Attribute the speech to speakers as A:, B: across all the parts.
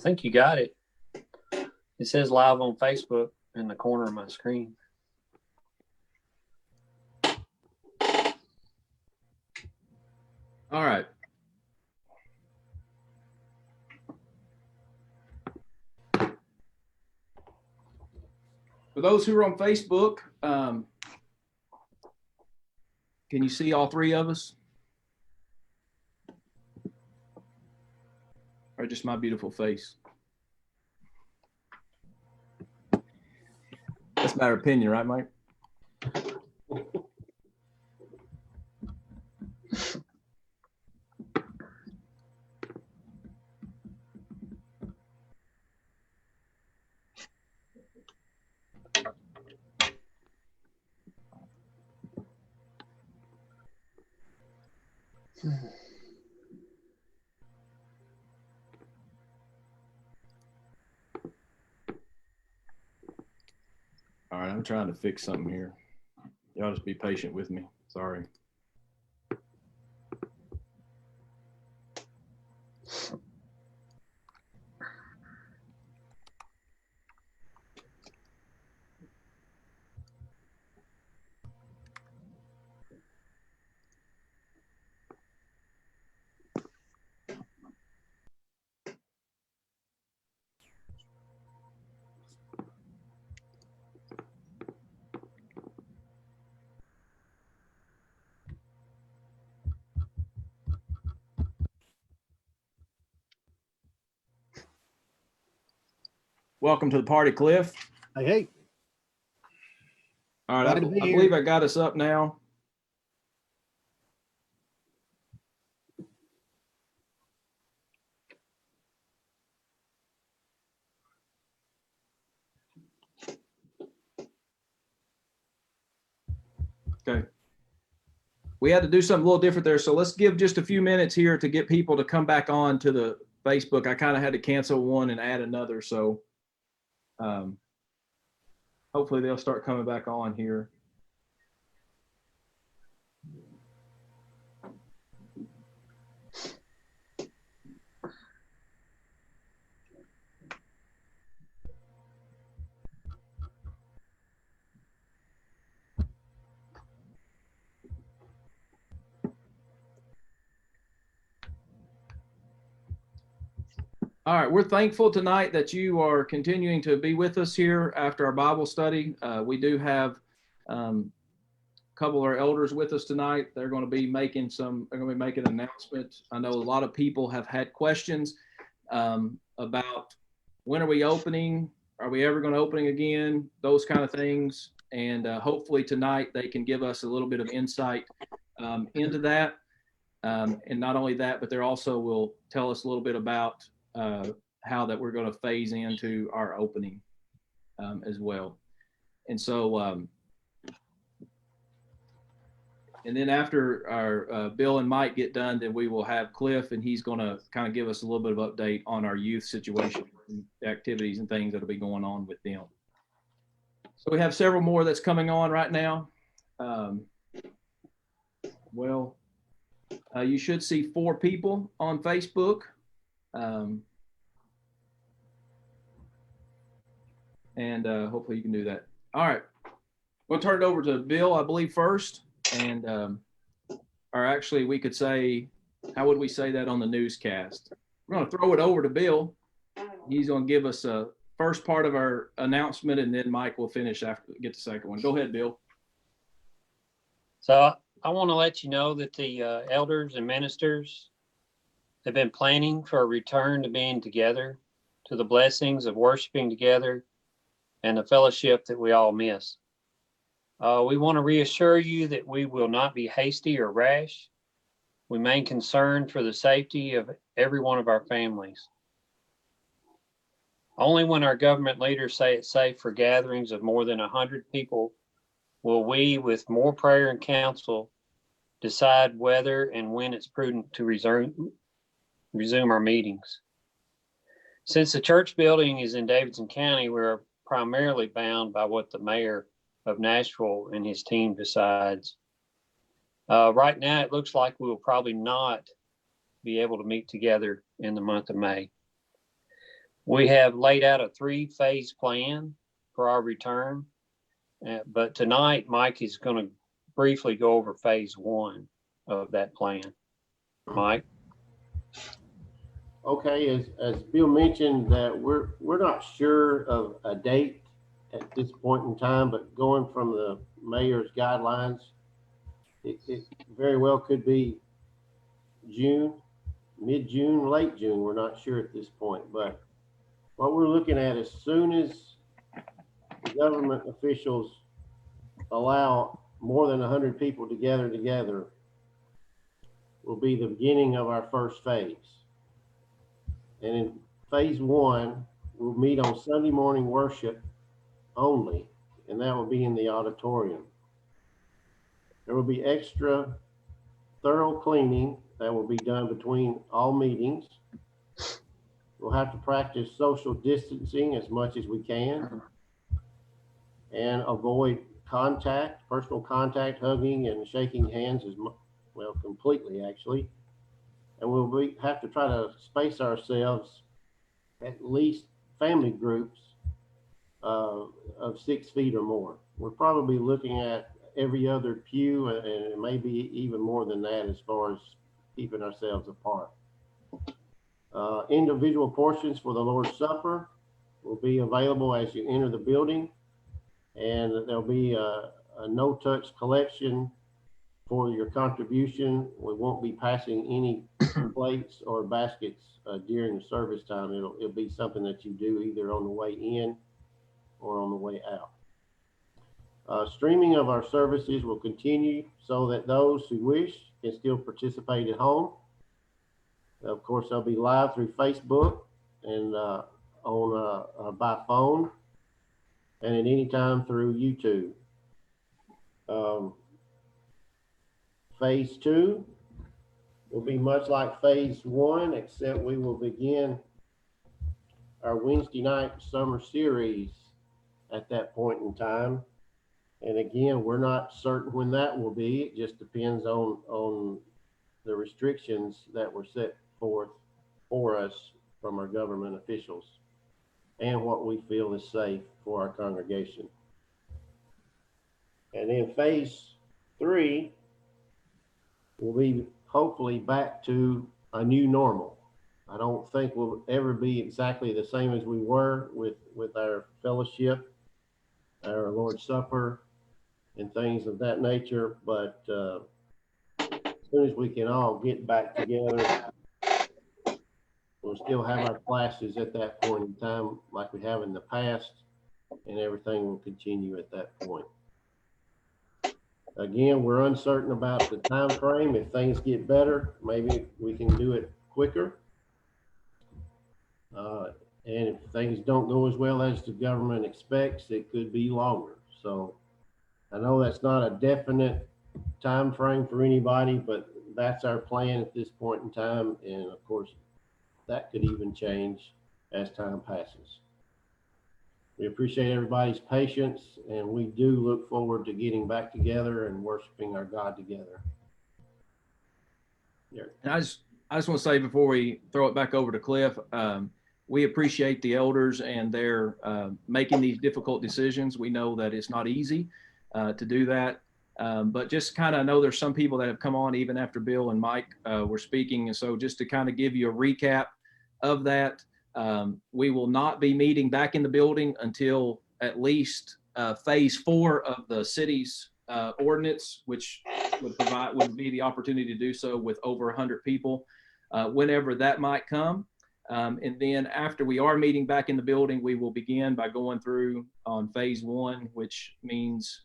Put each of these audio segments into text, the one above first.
A: think you got it. It says live on Facebook in the corner of my screen.
B: All right. For those who are on Facebook, can you see all three of us? Or just my beautiful face? That's a matter of opinion, right, Mike? All right, I'm trying to fix something here. Y'all just be patient with me. Sorry. Welcome to the party, Cliff.
C: Hey.
B: All right, I believe I got us up now. Okay. We had to do something a little different there, so let's give just a few minutes here to get people to come back on to the Facebook. I kind of had to cancel one and add another, so hopefully they'll start coming back on here. All right, we're thankful tonight that you are continuing to be with us here after our Bible study. We do have a couple of our elders with us tonight. They're going to be making an announcement. I know a lot of people have had questions about when are we opening? Are we ever going to open again? Those kind of things. And hopefully tonight they can give us a little bit of insight into that. And not only that, but they also will tell us a little bit about how that we're going to phase into our opening as well. And so, and then after our Bill and Mike get done, then we will have Cliff, and he's going to kind of give us a little bit of update on our youth situation, and activities and things that'll be going on with them. So we have several more that's coming on right now. You should see 4 people on Facebook. And hopefully you can do that. All right, we'll turn it over to Bill, I believe, first. And or actually we could say, how would we say that on the newscast? We're going to throw it over to Bill. He's going to give us a first part of our announcement, and then Mike will finish after we get the second one. Go ahead, Bill.
A: So I want to let you know that the elders and ministers have been planning for a return to being together, to the blessings of worshiping together and the fellowship that we all miss. We want to reassure you that we will not be hasty or rash. We remain concerned for the safety of every one of our families. Only when our government leaders say it's safe for gatherings of more than 100 people will we, with more prayer and counsel, decide whether and when it's prudent to resume our meetings. Since the church building is in Davidson County, we're primarily bound by what the mayor of Nashville and his team decides. Right now, it looks like we will probably not be able to meet together in the month of May. We have laid out a 3-phase plan for our return, but tonight Mike is going to briefly go over phase 1 of that plan. Mike?
C: Okay, as Bill mentioned, that we're not sure of a date at this point in time, but going from the mayor's guidelines, it very well could be June, mid-June, late June. We're not sure at this point, but what we're looking at, as soon as the government officials allow more than 100 people to gather together, will be the beginning of our first phase. And in phase 1, we'll meet on Sunday morning worship only, and that will be in the auditorium. There will be extra thorough cleaning that will be done between all meetings. We'll have to practice social distancing as much as we can and avoid contact, personal contact, hugging and shaking hands completely actually. And we'll have to try to space ourselves at least family groups of 6 feet or more. We're probably looking at every other pew and maybe even more than that as far as keeping ourselves apart. Individual portions for the Lord's Supper will be available as you enter the building, and there'll be a no-touch collection for your contribution. We won't be passing any plates or baskets during the service time. It'll be something that you do either on the way in or on the way out. Streaming of our services will continue so that those who wish can still participate at home. Of course, they'll be live through Facebook and by phone and at any time through YouTube. Phase 2 will be much like phase 1, except we will begin our Wednesday night summer series at that point in time. And again, we're not certain when that will be. It just depends on the restrictions that were set forth for us from our government officials and what we feel is safe for our congregation. And then phase 3 will be hopefully back to a new normal. I don't think we'll ever be exactly the same as we were with our fellowship, our Lord's Supper, and things of that nature. But as soon as we can all get back together, we'll still have our classes at that point in time like we have in the past, and everything will continue at that point. Again, we're uncertain about the time frame. If things get better, maybe we can do it quicker. And if things don't go as well as the government expects, it could be longer. So I know that's not a definite time frame for anybody, but that's our plan at this point in time. And of course, that could even change as time passes. We appreciate everybody's patience, and we do look forward to getting back together and worshiping our God together.
B: And I just want to say before we throw it back over to Cliff, we appreciate the elders and their making these difficult decisions. We know that it's not easy to do that, but just kind of know there's some people that have come on even after Bill and Mike were speaking. And so just to kind of give you a recap of that, we will not be meeting back in the building until at least phase 4 of the city's ordinance, which would be the opportunity to do so with over 100 people, whenever that might come. And then after we are meeting back in the building, we will begin by going through on phase 1, which means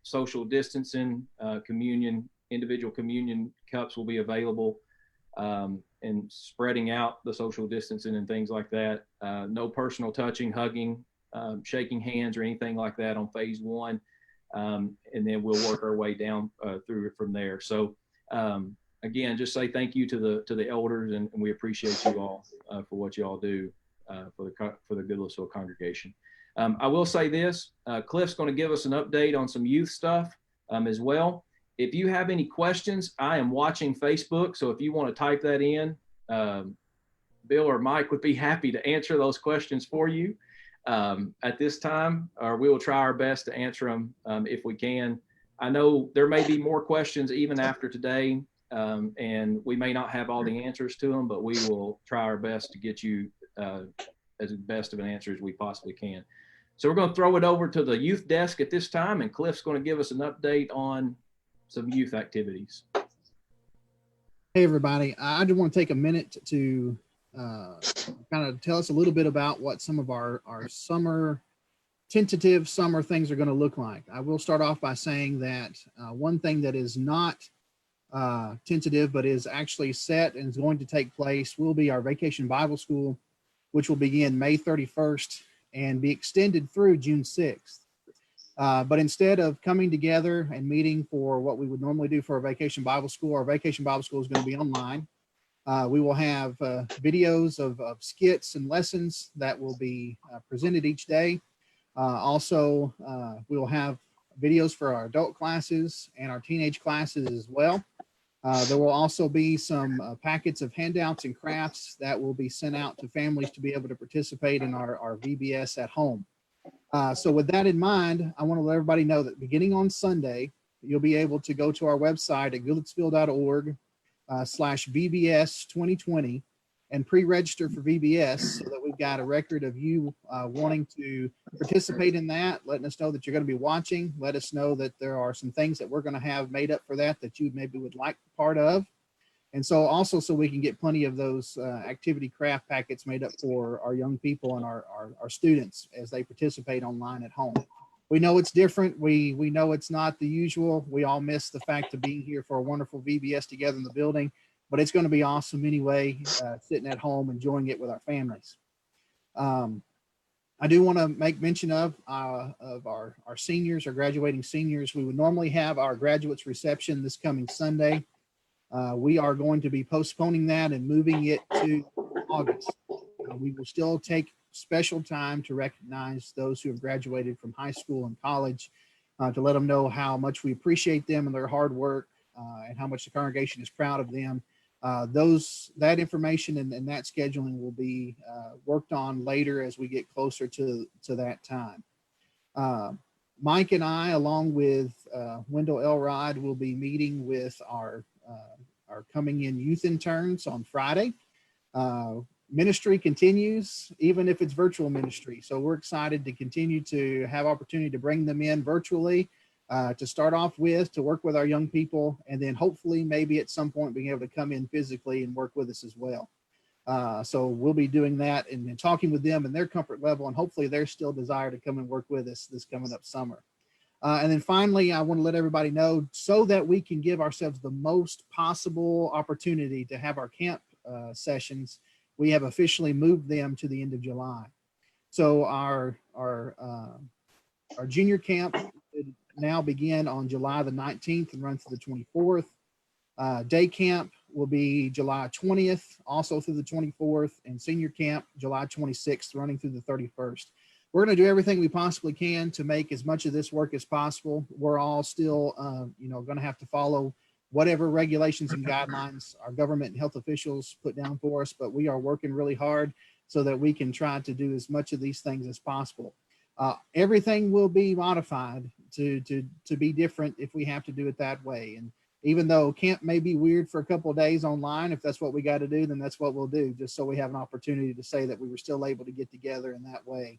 B: social distancing, communion, individual communion cups will be available, and spreading out the social distancing and things like that. No personal touching, hugging, shaking hands or anything like that on phase 1. And then we'll work our way down through it from there. So again, just say thank you to the elders, and we appreciate you all for what you all do for the Goodlettsville congregation. I will say this, Cliff's going to give us an update on some youth stuff as well. If you have any questions, I am watching Facebook, so if you want to type that in, Bill or Mike would be happy to answer those questions for you at this time, or we will try our best to answer them if we can. I know there may be more questions even after today, and we may not have all the answers to them, but we will try our best to get you as best of an answer as we possibly can. So we're going to throw it over to the youth desk at this time, and Cliff's going to give us an update on some youth activities.
D: Hey, everybody. I just want to take a minute to kind of tell us a little bit about what some of our tentative summer things are going to look like. I will start off by saying that one thing that is not tentative, but is actually set and is going to take place will be our Vacation Bible School, which will begin May 31st and be extended through June 6th. But instead of coming together and meeting for what we would normally do for our Vacation Bible School, our Vacation Bible School is going to be online. We will have videos of skits and lessons that will be presented each day. Also, we will have videos for our adult classes and our teenage classes as well. There will also be some packets of handouts and crafts that will be sent out to families to be able to participate in our VBS at home. So with that in mind, I want to let everybody know that beginning on Sunday, you'll be able to go to our website at goodlettsville.org/VBS 2020 and pre-register for VBS so that we've got a record of you wanting to participate in that, letting us know that you're going to be watching. Let us know that there are some things that we're going to have made up for that you maybe would like part of. And so also so we can get plenty of those activity craft packets made up for our young people and our students as they participate online at home. We know it's different. We know it's not the usual. We all miss the fact of being here for a wonderful VBS together in the building, but it's going to be awesome anyway, sitting at home, enjoying it with our families. I do want to make mention of our seniors, our graduating seniors. We would normally have our graduates reception this coming Sunday. We are going to be postponing that and moving it to August. We will still take special time to recognize those who have graduated from high school and college, to let them know how much we appreciate them and their hard work, and how much the congregation is proud of them. That information and that scheduling will be worked on later as we get closer to that time. Mike and I, along with Wendell Elrod, will be meeting with our coming in youth interns on Friday. Ministry continues, even if it's virtual ministry. So we're excited to continue to have opportunity to bring them in virtually, to start off with, to work with our young people, and then hopefully maybe at some point being able to come in physically and work with us as well. So we'll be doing that and talking with them and their comfort level, and hopefully their still desire to come and work with us this coming up summer. And then finally, I want to let everybody know, so that we can give ourselves the most possible opportunity to have our camp sessions, we have officially moved them to the end of July. So our junior camp would now begin on July the 19th and run through the 24th. Day camp will be July 20th, also through the 24th, and senior camp July 26th, running through the 31st. We're going to do everything we possibly can to make as much of this work as possible. We're all still, going to have to follow whatever regulations and guidelines our government and health officials put down for us, but we are working really hard so that we can try to do as much of these things as possible. Everything will be modified to be different if we have to do it that way. And even though camp may be weird for a couple of days online, if that's what we got to do, then that's what we'll do, just so we have an opportunity to say that we were still able to get together in that way.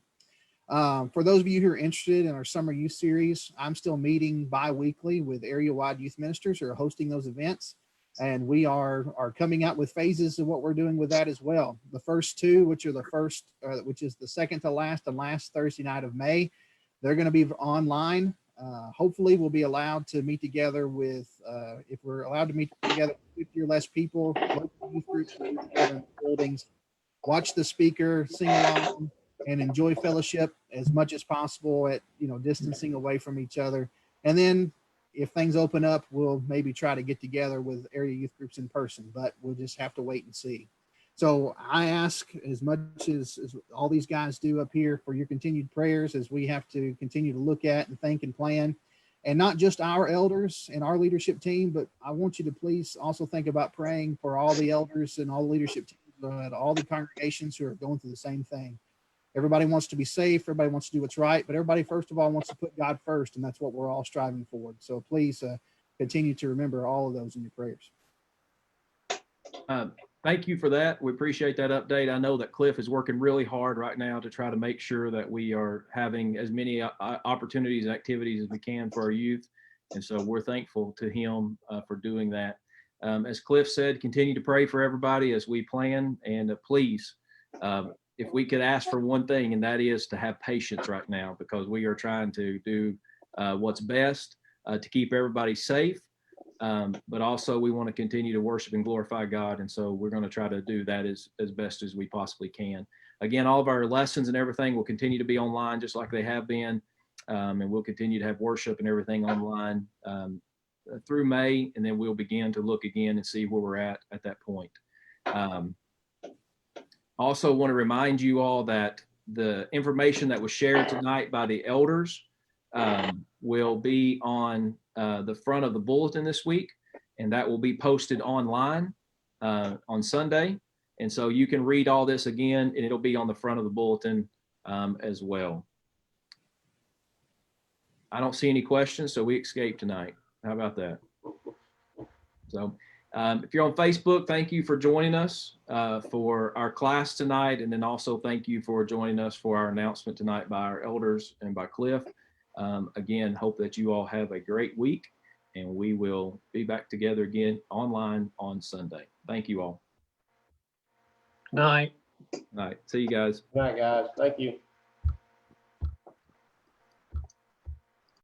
D: For those of you who are interested in our summer youth series, I'm still meeting bi-weekly with area-wide youth ministers who are hosting those events. And we are coming out with phases of what we're doing with that as well. The first two, which is the second to last and last Thursday night of May, they're going to be online. Hopefully we'll be allowed to meet together with, if we're allowed to meet together with 50 or less people, local youth groups will meet together in buildings, watch the speaker, sing along, and enjoy fellowship as much as possible at, distancing away from each other. And then if things open up, we'll maybe try to get together with area youth groups in person, but we'll just have to wait and see. So I ask, as much as all these guys do up here, for your continued prayers as we have to continue to look at and think and plan, and not just our elders and our leadership team, but I want you to please also think about praying for all the elders and all the leadership teams all the congregations who are going through the same thing. Everybody wants to be safe. Everybody wants to do what's right, but everybody, first of all, wants to put God first, and that's what we're all striving for. So please continue to remember all of those in your prayers.
B: Thank you for that. We appreciate that update. I know that Cliff is working really hard right now to try to make sure that we are having as many opportunities and activities as we can for our youth. And so we're thankful to him for doing that. As Cliff said, continue to pray for everybody as we plan. And please, if we could ask for one thing, and that is to have patience right now, because we are trying to do what's best to keep everybody safe. But also we want to continue to worship and glorify God. And so we're going to try to do that as best as we possibly can. Again, all of our lessons and everything will continue to be online just like they have been. And we'll continue to have worship and everything online through May. And then we'll begin to look again and see where we're at that point. Also want to remind you all that the information that was shared tonight by the elders will be on the front of the bulletin this week, and that will be posted online on Sunday. And so you can read all this again, and it'll be on the front of the bulletin as well. I don't see any questions, so we escaped tonight. How about that? So if you're on Facebook, thank you for joining us for our class tonight. And then also thank you for joining us for our announcement tonight by our elders and by Cliff. Again, hope that you all have a great week, and we will be back together again online on Sunday. Thank you all.
A: Night.
B: All right. See you guys.
C: Good night, guys. Thank you.